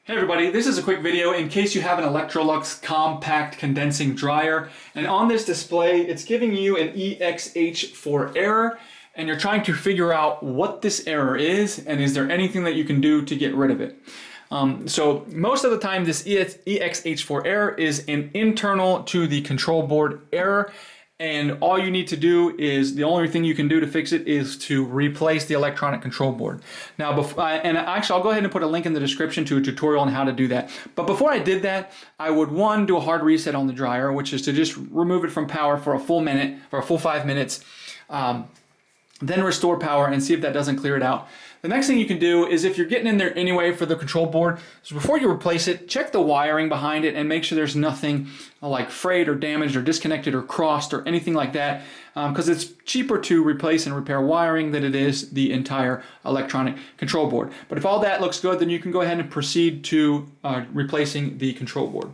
Hey everybody, this is a quick video in case you have an Electrolux Compact condensing dryer, and on this display it's giving you an ExH4 error, and you're trying to figure out what this error is and is there anything that you can do to get rid of it. So most of the time this ExH4 error is an internal to the control board error, and all you need to do is, the only thing you can do to fix it is to replace the electronic control board. Now, and actually I'll go ahead and put a link in the description to a tutorial on how to do that. But before I did that, I would do a hard reset on the dryer, which is to just remove it from power for a full minute, for a full 5 minutes, then restore power and see if that doesn't clear it out. The next thing you can do is, if you're getting in there anyway for the control board, is before you replace it, check the wiring behind it and make sure there's nothing like frayed or damaged or disconnected or crossed or anything like that, because it's cheaper to replace and repair wiring than it is the entire electronic control board. But if all that looks good, then you can go ahead and proceed to replacing the control board.